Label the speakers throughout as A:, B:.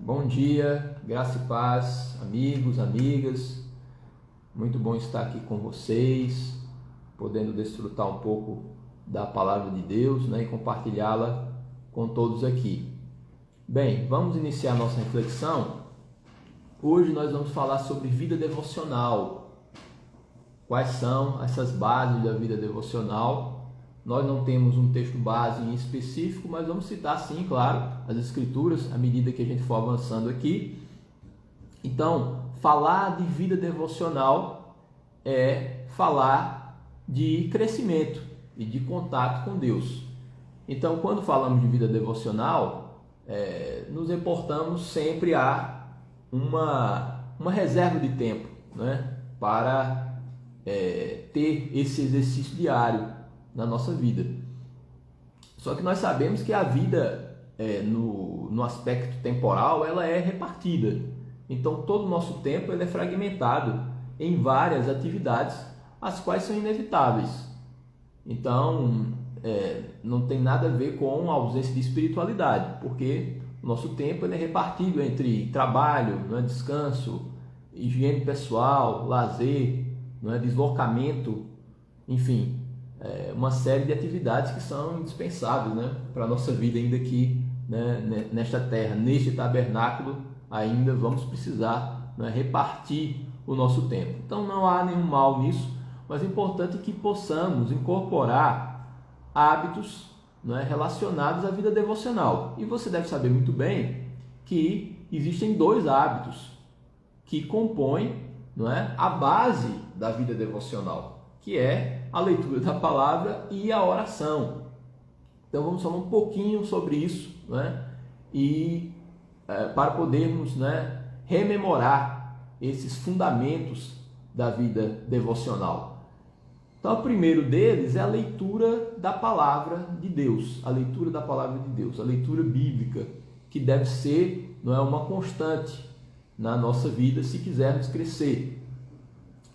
A: Bom dia, graça e paz, amigos, amigas. Muito bom estar aqui com vocês, podendo desfrutar um pouco da palavra de Deus, e compartilhá-la com todos aqui. Bem, vamos iniciar nossa reflexão. Hoje nós vamos falar sobre vida devocional. Quais são essas bases da vida devocional? Nós não temos um texto base em específico, mas vamos citar sim, claro, as escrituras à medida que a gente for avançando aqui. Então, falar de vida devocional é falar de crescimento e de contato com Deus. Então, quando falamos de vida devocional, nos reportamos sempre a uma reserva de tempo, para ter esse exercício diário na nossa vida. Só que nós sabemos que a vida no aspecto temporal ela é repartida. Então todo o nosso tempo ele é fragmentado em várias atividades, as quais são inevitáveis. Então não tem nada a ver com a ausência de espiritualidade, porque o nosso tempo ele é repartido entre trabalho, descanso, higiene pessoal, lazer, deslocamento, enfim, uma série de atividades que são indispensáveis, para a nossa vida ainda aqui, nesta terra, neste tabernáculo, ainda vamos precisar repartir o nosso tempo. Então não há nenhum mal nisso, mas é importante que possamos incorporar hábitos relacionados à vida devocional. E você deve saber muito bem que existem dois hábitos que compõem a base da vida devocional, que é a leitura da palavra e a oração. Então vamos falar um pouquinho sobre isso, e para podermos rememorar esses fundamentos da vida devocional. Então o primeiro deles é a leitura da palavra de Deus, a leitura da palavra de Deus, a leitura bíblica, que deve ser uma constante na nossa vida se quisermos crescer,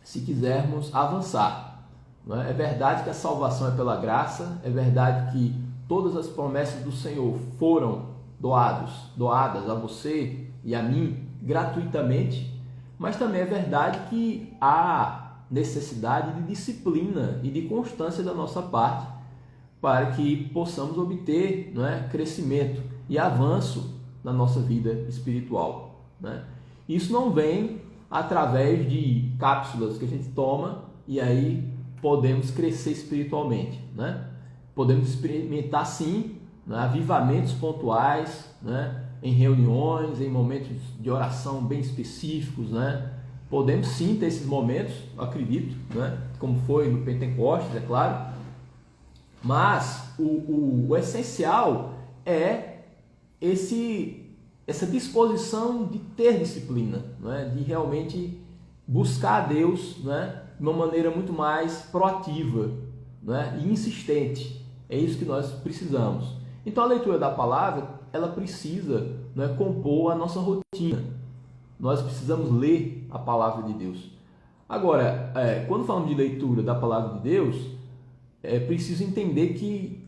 A: se quisermos avançar. É verdade que a salvação é pela graça, é verdade que todas as promessas do Senhor foram doadas a você e a mim gratuitamente, mas também é verdade que há necessidade de disciplina e de constância da nossa parte para que possamos obter crescimento e avanço na nossa vida espiritual. Isso não vem através de cápsulas que a gente toma e aí podemos crescer espiritualmente, Podemos experimentar sim avivamentos pontuais, em reuniões, em momentos de oração bem específicos, Podemos sim ter esses momentos, acredito, como foi no Pentecostes, é claro. Mas o essencial é essa disposição de ter disciplina, de realmente buscar a Deus, de uma maneira muito mais proativa, e insistente. É isso que nós precisamos. Então a leitura da palavra ela precisa compor a nossa rotina. Nós precisamos ler a palavra de Deus. Agora, quando falamos de leitura da palavra de Deus, é preciso entender que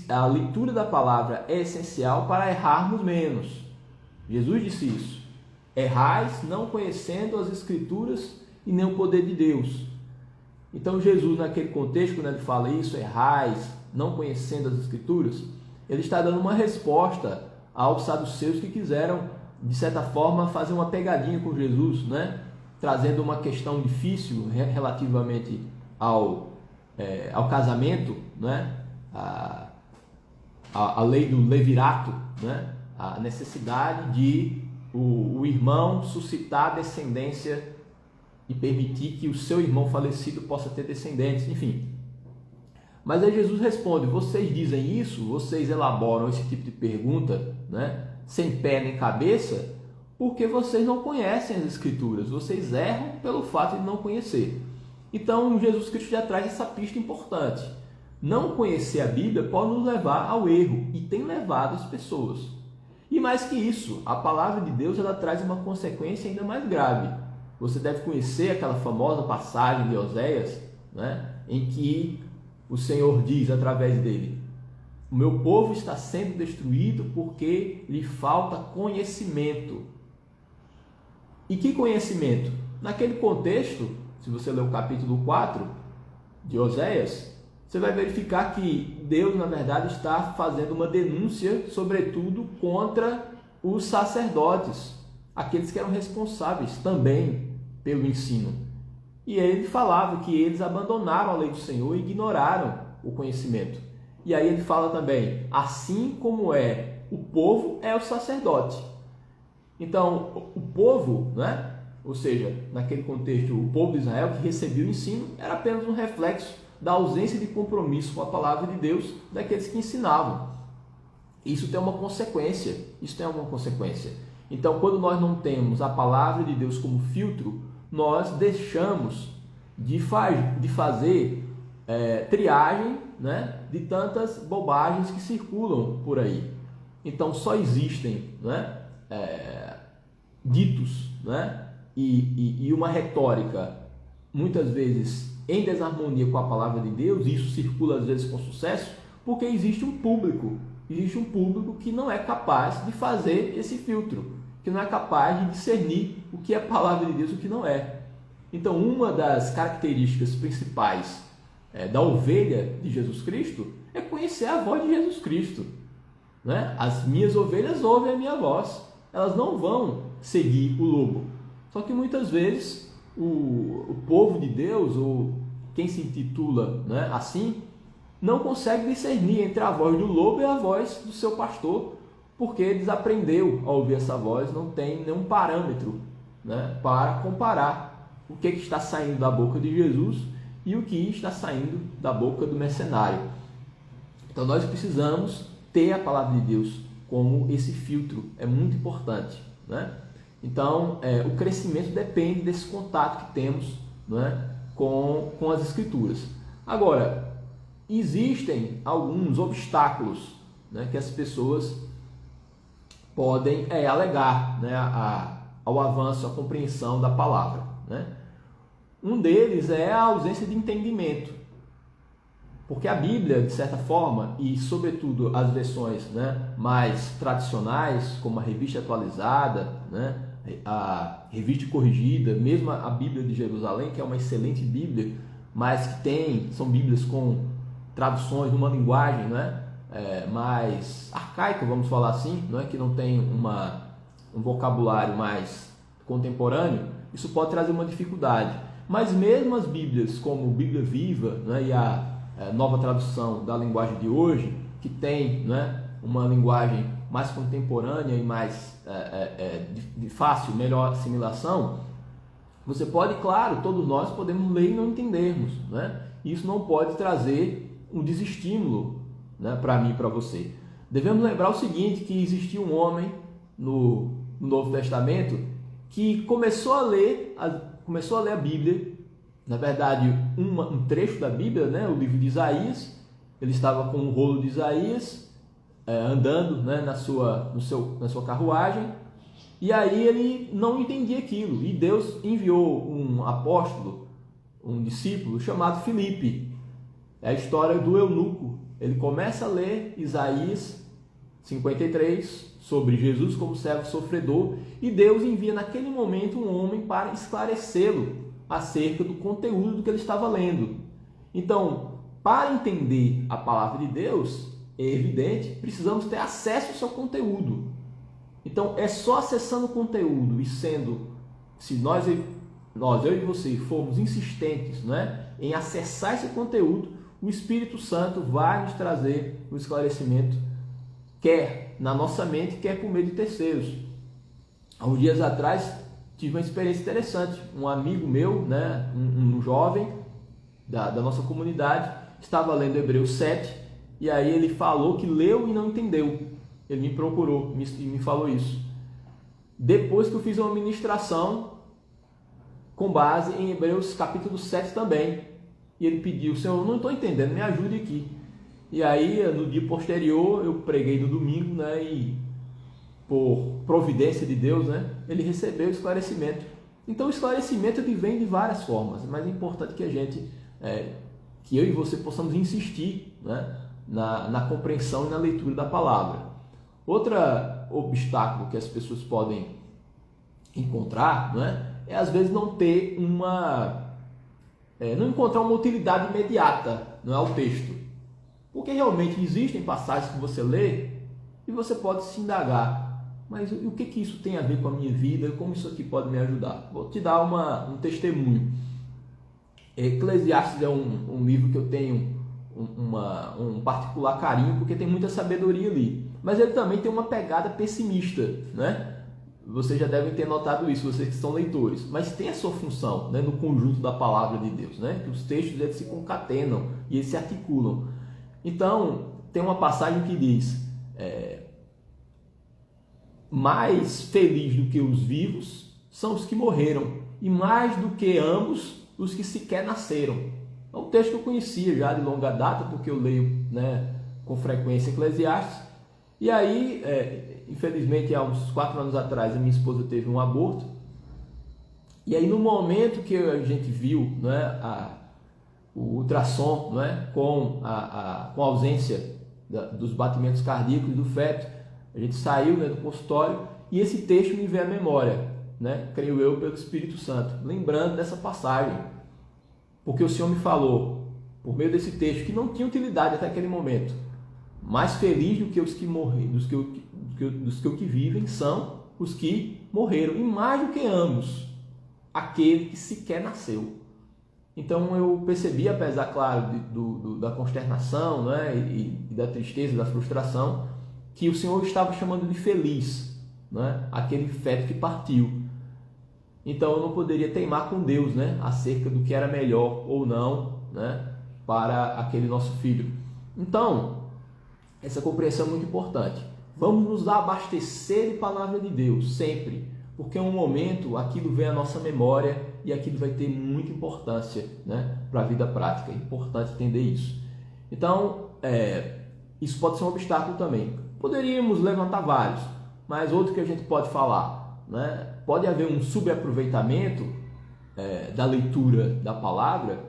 A: a leitura da palavra é essencial para errarmos menos. Jesus disse isso. Errais não conhecendo as Escrituras e nem o poder de Deus. Então Jesus, naquele contexto, quando ele fala isso, errais, não conhecendo as Escrituras, ele está dando uma resposta aos saduceus que quiseram, de certa forma, fazer uma pegadinha com Jesus, trazendo uma questão difícil relativamente ao casamento, a lei do levirato, a necessidade de o irmão suscitar descendência e permitir que o seu irmão falecido possa ter descendentes, enfim. Mas aí Jesus responde: vocês dizem isso, vocês elaboram esse tipo de pergunta, sem pé nem cabeça, porque vocês não conhecem as Escrituras, vocês erram pelo fato de não conhecer. Então Jesus Cristo já traz essa pista importante. Não conhecer a Bíblia pode nos levar ao erro, e tem levado as pessoas. E mais que isso, a palavra de Deus ela traz uma consequência ainda mais grave. Você deve conhecer aquela famosa passagem de Oséias, em que o Senhor diz através dele: O meu povo está sendo destruído porque lhe falta conhecimento. E que conhecimento? Naquele contexto, se você ler o capítulo 4 de Oséias, você vai verificar que Deus, na verdade, está fazendo uma denúncia, sobretudo, contra os sacerdotes, aqueles que eram responsáveis também pelo ensino. E ele falava que eles abandonaram a lei do Senhor e ignoraram o conhecimento. E aí ele fala também, assim como é o povo, é o sacerdote. Então, o povo, né? Ou seja, naquele contexto, o povo de Israel que recebia o ensino era apenas um reflexo da ausência de compromisso com a palavra de Deus daqueles que ensinavam. Isso tem uma consequência. Então, quando nós não temos a palavra de Deus como filtro, nós deixamos de fazer triagem, né, de tantas bobagens que circulam por aí. Então, só existem, né, ditos, né, e uma retórica muitas vezes em desarmonia com a palavra de Deus, e isso circula às vezes com sucesso, porque existe um público que não é capaz de fazer esse filtro, que não é capaz de discernir o que é a palavra de Deus e o que não é. Então, uma das características principais da ovelha de Jesus Cristo é conhecer a voz de Jesus Cristo, né? As minhas ovelhas ouvem a minha voz, elas não vão seguir o lobo. Só que muitas vezes o povo de Deus, ou quem se intitula, né, assim, não consegue discernir entre a voz do lobo e a voz do seu pastor, porque desaprendeu a ouvir essa voz, não tem nenhum parâmetro, né, para comparar o que está saindo da boca de Jesus e o que está saindo da boca do mercenário. Então nós precisamos ter a palavra de Deus como esse filtro, é muito importante, né? Então o crescimento depende desse contato que temos, né, com as Escrituras. Agora, existem alguns obstáculos, né, que as pessoas podem alegar, né, ao avanço, à compreensão da palavra, né? Um deles é a ausência de entendimento, porque a Bíblia, de certa forma, e sobretudo as versões, né, mais tradicionais, como a Revista Atualizada, né, a Revista Corrigida, mesmo a Bíblia de Jerusalém, que é uma excelente Bíblia, mas que são Bíblias com traduções numa linguagem, né, mais arcaica, vamos falar assim, não é, que não tem um vocabulário mais contemporâneo. Isso pode trazer uma dificuldade. Mas mesmo as Bíblias, como Bíblia Viva, né, e a nova tradução da linguagem de hoje, que tem, né, uma linguagem mais contemporânea e mais de fácil, melhor assimilação, você pode, claro, todos nós podemos ler e não entendermos, né? Isso não pode trazer um desestímulo, né, para mim e para você. Devemos lembrar o seguinte, que existia um homem no Novo Testamento que começou a ler a Bíblia, na verdade um trecho da Bíblia, né, o livro de Isaías. Ele estava com o rolo de Isaías, andando, né, na sua carruagem, e aí ele não entendia aquilo, e Deus enviou um apóstolo, um discípulo chamado Filipe. É a história do eunuco. Ele começa a ler Isaías 53 sobre Jesus como servo sofredor, e Deus envia naquele momento um homem para esclarecê-lo acerca do conteúdo do que ele estava lendo. Então, para entender a palavra de Deus, é evidente, precisamos ter acesso ao seu conteúdo. Então, é só acessando o conteúdo e se nós, eu e você, formos insistentes, né, em acessar esse conteúdo, o Espírito Santo vai nos trazer o esclarecimento, quer na nossa mente, quer por meio de terceiros. Há uns dias atrás, tive uma experiência interessante. Um amigo meu, né, um jovem da nossa comunidade, estava lendo Hebreus 7, e aí ele falou que leu e não entendeu. Ele me procurou e me falou isso. Depois que eu fiz uma ministração com base em Hebreus capítulo 7 também. E ele pediu: Senhor, eu não estou entendendo, me ajude aqui. E aí, no dia posterior, eu preguei no domingo, né, e por providência de Deus, né, ele recebeu o esclarecimento. Então, o esclarecimento ele vem de várias formas, mas é importante que que eu e você possamos insistir, né, na compreensão e na leitura da palavra. Outro obstáculo que as pessoas podem encontrar, é às vezes não ter não encontrar uma utilidade imediata, ao texto. Porque realmente existem passagens que você lê e você pode se indagar, mas o que isso tem a ver com a minha vida? Como isso aqui pode me ajudar? Vou te dar um testemunho. Eclesiastes é um livro que eu tenho um particular carinho, porque tem muita sabedoria ali. Mas ele também tem uma pegada pessimista, Vocês já devem ter notado isso, vocês que são leitores. Mas tem a sua função, no conjunto da palavra de Deus, que os textos eles se concatenam e eles se articulam. Então, tem uma passagem que diz: mais feliz do que os vivos são os que morreram, e mais do que ambos, os que sequer nasceram. É um texto que eu conhecia já de longa data, porque eu leio com frequência Eclesiastes. E aí, infelizmente, há uns 4 anos atrás, a minha esposa teve um aborto. E aí, no momento que a gente viu o ultrassom, com a ausência dos batimentos cardíacos do feto, a gente saiu do consultório e esse texto me veio à memória, creio eu, pelo Espírito Santo, lembrando dessa passagem. Porque o Senhor me falou, por meio desse texto, que não tinha utilidade até aquele momento. Mais feliz do que os que morreram, dos que vivem, são os que morreram. E mais do que ambos, aquele que sequer nasceu. Então eu percebi, apesar, claro, da consternação, e da tristeza, da frustração, que o Senhor estava chamando de feliz, aquele feto que partiu. Então eu não poderia teimar com Deus, acerca do que era melhor ou não, para aquele nosso filho. Então, essa compreensão é muito importante. Vamos nos abastecer de palavra de Deus, sempre. Porque em um momento aquilo vem à nossa memória e aquilo vai ter muita importância, para a vida prática. É importante entender isso. Então, isso pode ser um obstáculo também. Poderíamos levantar vários, mas outro que a gente pode falar, pode haver um subaproveitamento da leitura da palavra,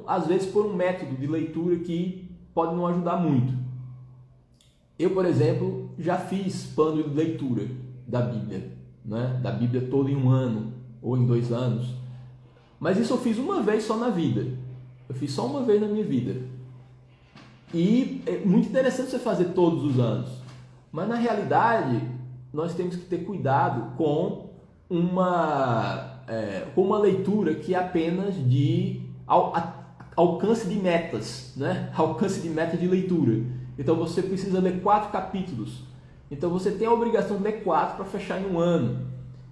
A: às vezes por um método de leitura que pode não ajudar muito. Eu, por exemplo, já fiz plano de leitura da Bíblia, da Bíblia toda em 1 ano ou em 2 anos, mas isso eu fiz uma vez só na vida. Eu fiz só uma vez na minha vida. E é muito interessante você fazer todos os anos, mas na realidade nós temos que ter cuidado com uma leitura que é apenas de alcance de metas, alcance de meta de leitura. Então você precisa ler 4 capítulos. Então você tem a obrigação de ler 4 para fechar em 1 ano.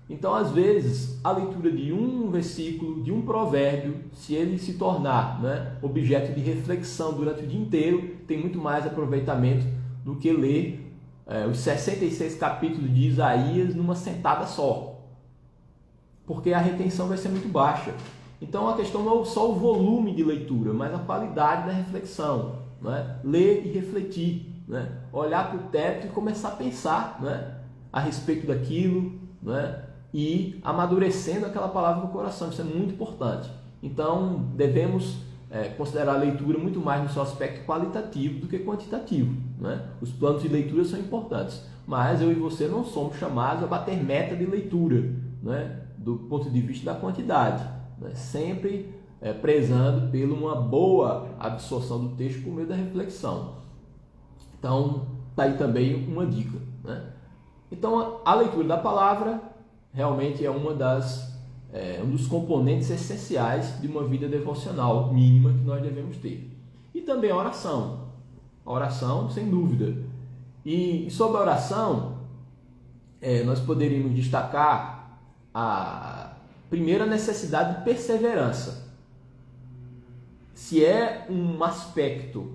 A: Então, às vezes, a leitura de um versículo, de um provérbio, se ele se tornar objeto de reflexão durante o dia inteiro, tem muito mais aproveitamento do que ler os 66 capítulos de Isaías numa sentada só. Porque a retenção vai ser muito baixa. Então, a questão não é só o volume de leitura, mas a qualidade da reflexão. Ler e refletir. Olhar para o teto e começar a pensar a respeito daquilo, e amadurecendo aquela palavra no coração. Isso é muito importante. Então, devemos considerar a leitura muito mais no seu aspecto qualitativo do que quantitativo. Os planos de leitura são importantes, mas eu e você não somos chamados a bater meta de leitura, do ponto de vista da quantidade, sempre prezando por uma boa absorção do texto por meio da reflexão. Então, está aí também uma dica. Então, a leitura da palavra realmente é um dos componentes essenciais de uma vida devocional mínima que nós devemos ter. E também a oração. A oração, sem dúvida. E sobre a oração, nós poderíamos destacar a primeira necessidade de perseverança. Se é um aspecto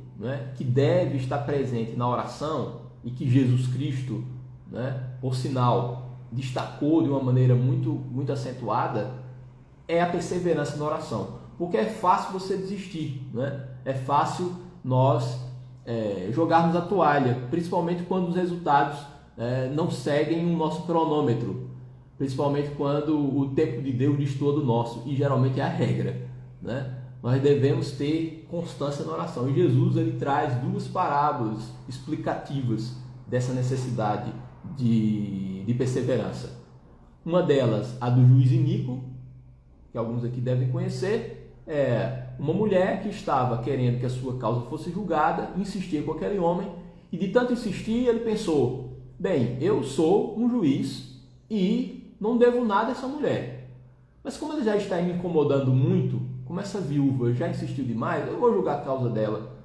A: que deve estar presente na oração e que Jesus Cristo, por sinal, destacou de uma maneira muito, muito acentuada, é a perseverança na oração. Porque é fácil você desistir, é fácil nós jogarmos a toalha, principalmente quando os resultados não seguem o nosso cronômetro, principalmente quando o tempo de Deus destoa do nosso, e geralmente é a regra. nós devemos ter constância na oração. E Jesus ele traz duas parábolas explicativas dessa necessidade de perseverança. Uma delas, a do juiz iníquo, que alguns aqui devem conhecer, é uma mulher que estava querendo que a sua causa fosse julgada, insistia com aquele homem, e de tanto insistir, ele pensou, bem, eu sou um juiz e não devo nada a essa mulher. Mas como ele já está me incomodando muito, como essa viúva já insistiu demais, eu vou julgar a causa dela,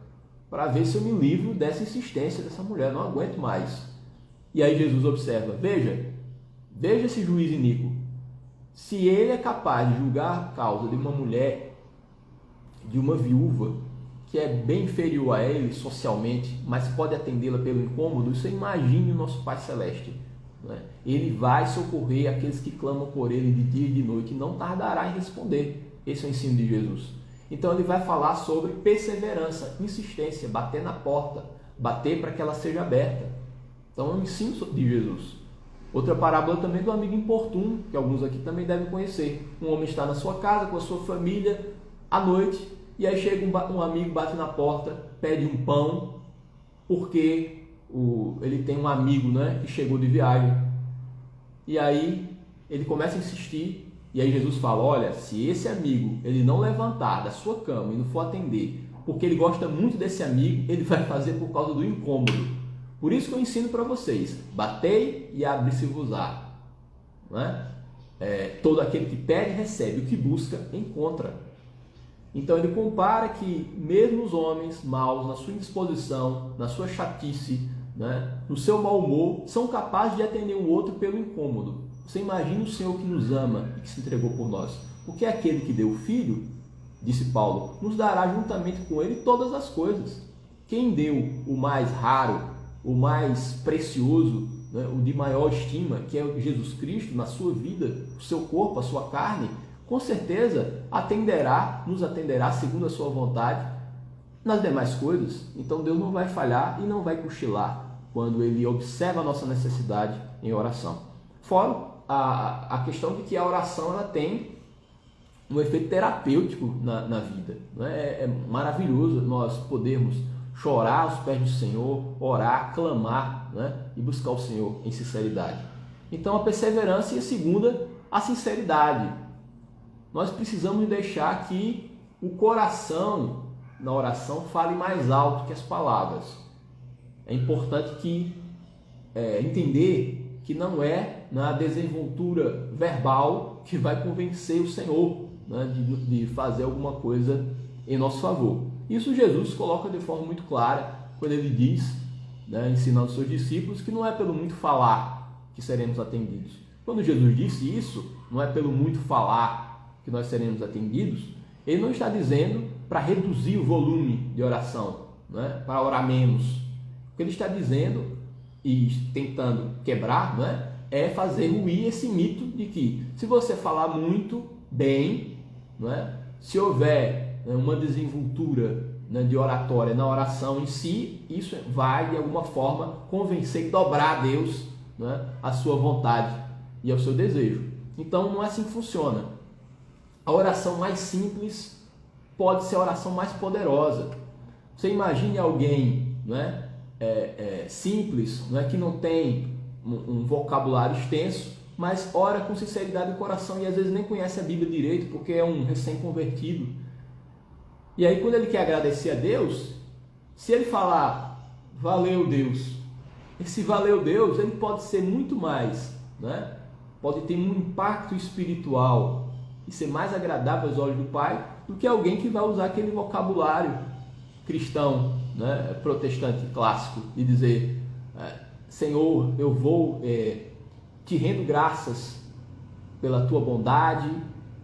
A: para ver se eu me livro dessa insistência dessa mulher, não aguento mais. E aí Jesus observa, veja esse juiz iníquo, se ele é capaz de julgar a causa de uma mulher, de uma viúva, que é bem inferior a ele socialmente, mas pode atendê-la pelo incômodo, você imagine o nosso Pai Celeste. Não é? Ele vai socorrer aqueles que clamam por ele de dia e de noite, e não tardará em responder. Esse é o ensino de Jesus. Então ele vai falar sobre perseverança, insistência, bater na porta, bater para que ela seja aberta. Então é um ensino de Jesus. Outra parábola também do amigo importuno, que alguns aqui também devem conhecer. Um homem está na sua casa com a sua família à noite, e aí chega um amigo, bate na porta, pede um pão, porque ele tem um amigo, né, que chegou de viagem. E aí ele começa a insistir, e aí Jesus fala, olha, se esse amigo ele não levantar da sua cama e não for atender, porque ele gosta muito desse amigo, ele vai fazer por causa do incômodo. Por isso que eu ensino para vocês, batei e abre-se-vos-á. Não é? Todo aquele que pede, recebe, o que busca, encontra. Então ele compara que mesmo os homens maus, na sua indisposição, na sua chatice, né, no seu mau humor, são capazes de atender um outro pelo incômodo. Você imagina o Senhor que nos ama e que se entregou por nós. Porque aquele que deu o Filho, disse Paulo, nos dará juntamente com ele todas as coisas. Quem deu o mais raro, o mais precioso, né, o de maior estima, que é Jesus Cristo, na sua vida, o seu corpo, a sua carne, com certeza nos atenderá segundo a sua vontade nas demais coisas. Então Deus não vai falhar e não vai cochilar quando Ele observa a nossa necessidade em oração. Fora a questão de que a oração ela tem um efeito terapêutico na vida. Né? É maravilhoso nós podermos chorar aos pés do Senhor, orar, clamar, né? E buscar o Senhor em sinceridade. Então a perseverança, e a segunda, a sinceridade. Nós precisamos deixar que o coração na oração fale mais alto que as palavras. É importante entender que não é na desenvoltura verbal que vai convencer o Senhor, né, de fazer alguma coisa em nosso favor. Isso Jesus coloca de forma muito clara quando ele diz, né, ensinando os seus discípulos, que não é pelo muito falar que seremos atendidos. Quando Jesus disse isso, não é pelo muito falar que nós seremos atendidos, ele não está dizendo para reduzir o volume de oração, né, para orar menos. O que ele está dizendo e tentando quebrar, né, é fazer ruir esse mito de que se você falar muito bem, né, se houver uma desenvoltura, né, de oratória na oração em si, isso vai de alguma forma convencer e dobrar a Deus, né, a sua vontade e ao seu desejo. Então não é assim que funciona. A oração mais simples pode ser a oração mais poderosa. Você imagine alguém, né, simples, né, que não tem um vocabulário extenso, mas ora com sinceridade no coração e às vezes nem conhece a Bíblia direito porque é um recém-convertido. E aí quando ele quer agradecer a Deus, se ele falar valeu Deus, esse valeu Deus ele pode ser muito mais, né? Pode ter um impacto espiritual e ser mais agradável aos olhos do Pai do que alguém que vai usar aquele vocabulário cristão, né, protestante clássico, e dizer Senhor, eu vou te rendo graças pela tua bondade,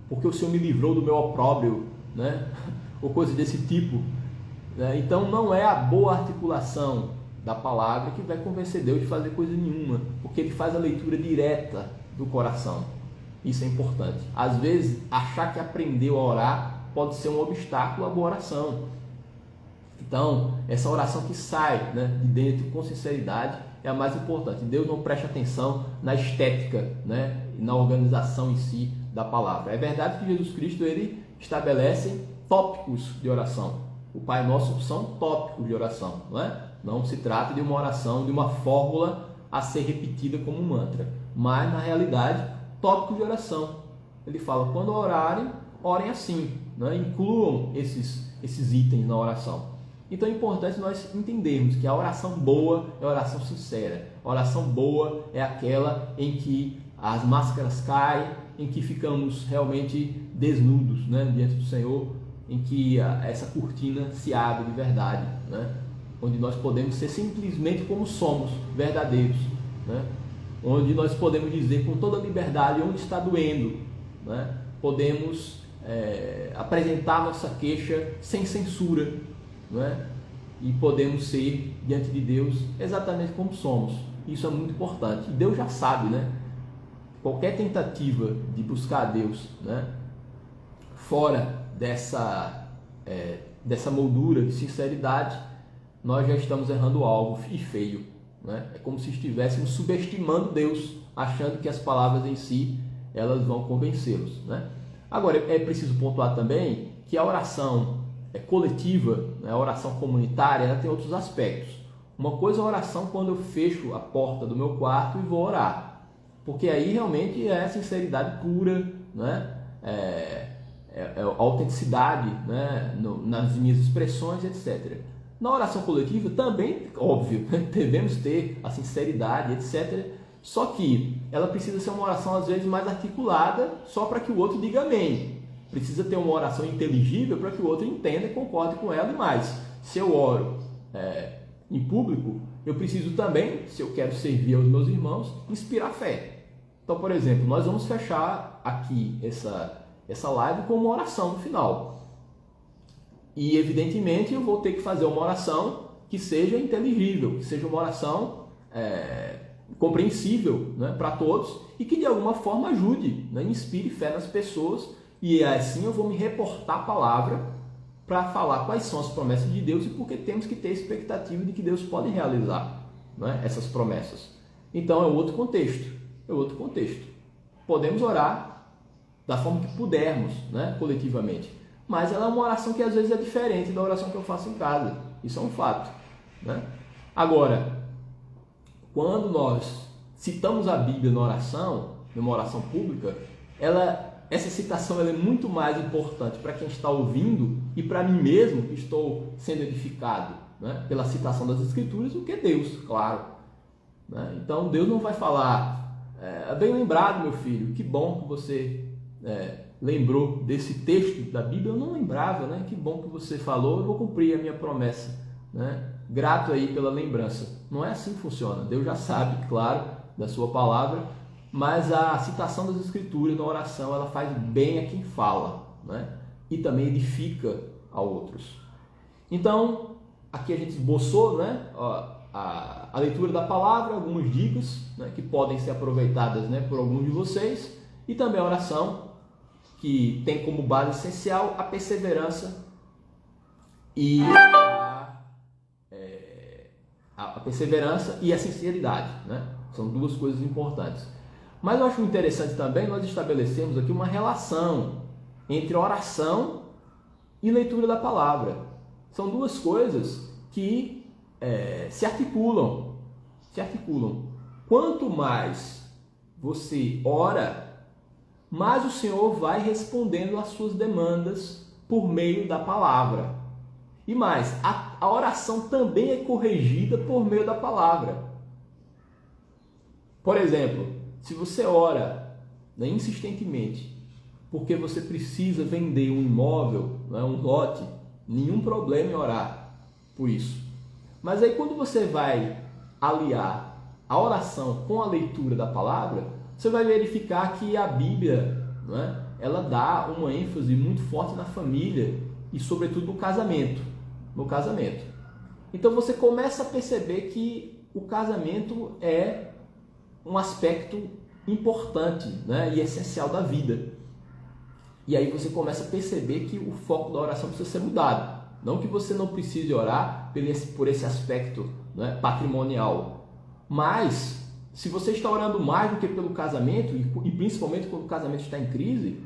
A: porque o Senhor me livrou do meu opróbrio, né? Ou coisa desse tipo, né? Então não é a boa articulação da palavra que vai convencer Deus de fazer coisa nenhuma, porque Ele faz a leitura direta do coração. Isso é importante. Às vezes achar que aprendeu a orar pode ser um obstáculo à boa oração. Então essa oração que sai, né, de dentro com sinceridade é a mais importante. Deus não presta atenção na estética, né, e na organização em si da palavra. É verdade que Jesus Cristo ele estabelece tópicos de oração. O Pai Nosso são tópicos de oração, não é? Não se trata de uma oração, de uma fórmula a ser repetida como um mantra, mas na realidade, tópicos de oração. Ele fala, quando orarem, orem assim, né? Incluam esses itens na oração. Então é importante nós entendermos que a oração boa é a oração sincera. A oração boa é aquela em que as máscaras caem, em que ficamos realmente desnudos, né, diante do Senhor, em que essa cortina se abre de verdade, né, onde nós podemos ser simplesmente como somos, verdadeiros, né, onde nós podemos dizer com toda liberdade onde está doendo, né, podemos apresentar nossa queixa sem censura, não é? E podemos ser diante de Deus exatamente como somos. Isso é muito importante. E Deus já sabe, né? Qualquer tentativa de buscar a Deus, né, fora dessa moldura de sinceridade, nós já estamos errando o alvo e feio, né? É como se estivéssemos subestimando Deus, achando que as palavras em si elas vão convencê-los, né? Agora, é preciso pontuar também que a oração coletiva, né, a oração comunitária, ela tem outros aspectos. Uma coisa é a oração quando eu fecho a porta do meu quarto e vou orar, porque aí realmente é sinceridade pura, né? A autenticidade, né, nas minhas expressões, etc. Na oração coletiva também, óbvio, devemos ter a sinceridade, etc. Só que ela precisa ser uma oração às vezes mais articulada, só para que o outro diga amém. Precisa ter uma oração inteligível para que o outro entenda e concorde com ela. E mais, se eu oro em público, eu preciso também, se eu quero servir aos meus irmãos, inspirar fé. Então, por exemplo, nós vamos fechar aqui essa live com uma oração no final. E, evidentemente, eu vou ter que fazer uma oração que seja inteligível, que seja uma oração compreensível, né, para todos e que, de alguma forma, ajude, né, inspire fé nas pessoas. E assim eu vou me reportar a palavra para falar quais são as promessas de Deus e porque temos que ter expectativa de que Deus pode realizar, né, essas promessas. Então é outro contexto, Podemos orar da forma que pudermos, né, coletivamente, mas ela é uma oração que às vezes é diferente da oração que eu faço em casa. Isso é um fato, né? Agora, quando nós citamos a Bíblia na oração, numa oração pública, essa citação ela é muito mais importante para quem está ouvindo e para mim mesmo, que estou sendo edificado, né, pela citação das Escrituras, do que Deus, claro, né? Então Deus não vai falar, bem lembrado, meu filho, que bom que você lembrou desse texto da Bíblia, eu não lembrava, né? Que bom que você falou, eu vou cumprir a minha promessa, né? Grato aí pela lembrança. Não é assim que funciona. Deus já sabe, claro, da sua palavra, mas a citação das Escrituras na oração, ela faz bem a quem fala, né? E também edifica a outros. Então, aqui a gente esboçou, né, a leitura da palavra, algumas dicas, né, que podem ser aproveitadas, né, por alguns de vocês, e também a oração, que tem como base essencial a perseverança e a perseverança e a sinceridade, né? São duas coisas importantes. Mas eu acho interessante também nós estabelecemos aqui uma relação entre oração e leitura da palavra. São duas coisas que se articulam. Quanto mais você ora, mais o Senhor vai respondendo às suas demandas por meio da palavra. E mais, a oração também é corrigida por meio da palavra. Por exemplo, se você ora, né, insistentemente porque você precisa vender um imóvel, né, um lote, nenhum problema em orar por isso. Mas aí quando você vai aliar a oração com a leitura da palavra, você vai verificar que a Bíblia, né, ela dá uma ênfase muito forte na família e sobretudo no casamento. Então você começa a perceber que o casamento é um aspecto importante, né, e essencial da vida. E aí você começa a perceber que o foco da oração precisa ser mudado. Não que você não precise orar por esse aspecto, né, patrimonial, mas se você está orando mais do que pelo casamento, e principalmente quando o casamento está em crise,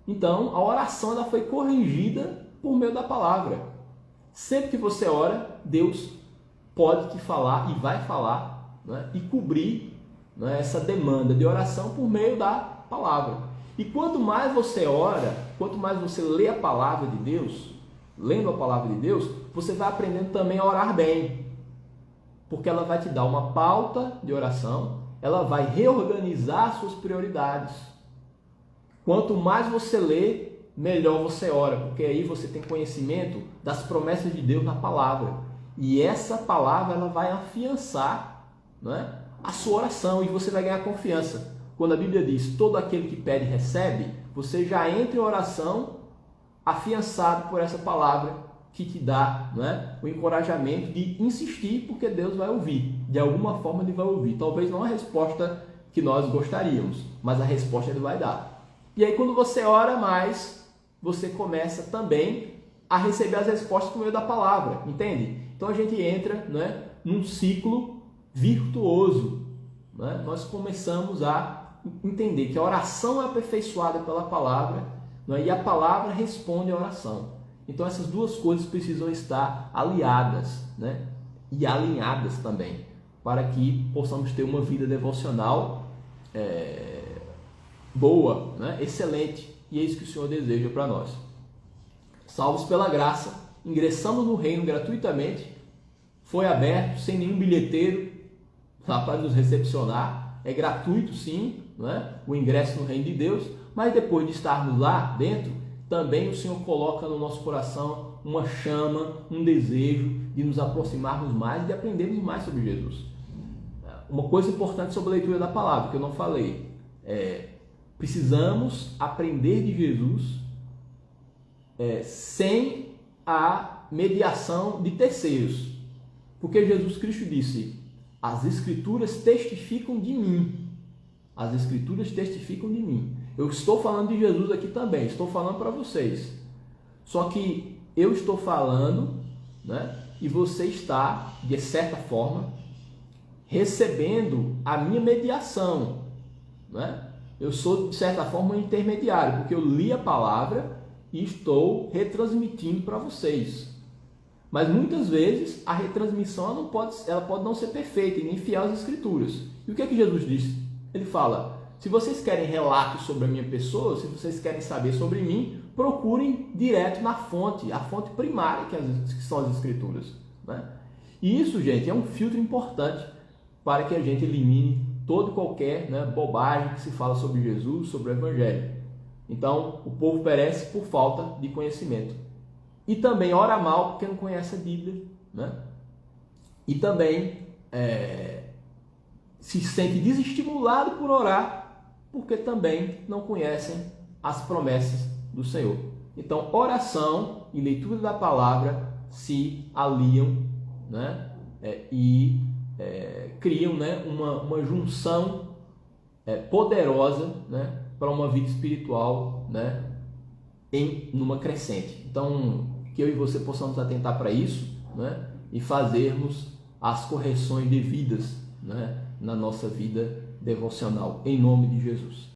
A: então a oração ela foi corrigida por meio da palavra. Sempre que você ora, Deus pode te falar e vai falar, né? E cobrir, né, essa demanda de oração por meio da palavra. E quanto mais você ora, quanto mais você lê a palavra de Deus, lendo a palavra de Deus, você vai aprendendo também a orar bem. Porque ela vai te dar uma pauta de oração, ela vai reorganizar suas prioridades. Quanto mais você lê, melhor você ora, porque aí você tem conhecimento das promessas de Deus na palavra. E essa palavra ela vai afiançar, né, a sua oração e você vai ganhar confiança. Quando a Bíblia diz, todo aquele que pede recebe, você já entra em oração afiançado por essa palavra que te dá, né, o encorajamento de insistir, porque Deus vai ouvir. De alguma forma Ele vai ouvir. Talvez não a resposta que nós gostaríamos, mas a resposta Ele vai dar. E aí quando você ora mais, você começa também a receber as respostas por meio da palavra, entende? Então a gente entra, né, num ciclo virtuoso. Né? Nós começamos a entender que a oração é aperfeiçoada pela palavra, né, e a palavra responde à oração. Então essas duas coisas precisam estar aliadas, né, e alinhadas também, para que possamos ter uma vida devocional boa, né, excelente. E é isso que o Senhor deseja para nós. Salvos pela graça, ingressamos no reino gratuitamente, foi aberto, sem nenhum bilheteiro lá para nos recepcionar, é gratuito sim, né, o ingresso no reino de Deus, mas depois de estarmos lá dentro, também o Senhor coloca no nosso coração uma chama, um desejo de nos aproximarmos mais e de aprendermos mais sobre Jesus. Uma coisa importante sobre a leitura da palavra, que eu não falei, precisamos aprender de Jesus sem a mediação de terceiros. Porque Jesus Cristo disse, as Escrituras testificam de mim. As Escrituras testificam de mim. Eu estou falando de Jesus aqui também, estou falando para vocês. Só que eu estou falando, né, e você está, de certa forma, recebendo a minha mediação. Né? Eu sou, de certa forma, um intermediário, porque eu li a palavra e estou retransmitindo para vocês. Mas muitas vezes a retransmissão ela pode não ser perfeita e nem fiel às Escrituras. E o que é que Jesus disse? Ele fala, se vocês querem relatos sobre a minha pessoa, se vocês querem saber sobre mim, procurem direto na fonte, a fonte primária que são as Escrituras. Né? E isso, gente, é um filtro importante para que a gente elimine toda e qualquer, né, bobagem que se fala sobre Jesus, sobre o Evangelho. Então, o povo perece por falta de conhecimento. E também ora mal porque não conhece a Bíblia. Né? E também se sente desestimulado por orar porque também não conhecem as promessas do Senhor. Então, oração e leitura da palavra se aliam, né? E criam, né, uma junção poderosa, né, para uma vida espiritual, né, numa crescente. Então, que eu e você possamos atentar para isso, né, e fazermos as correções devidas, né, na nossa vida devocional, em nome de Jesus.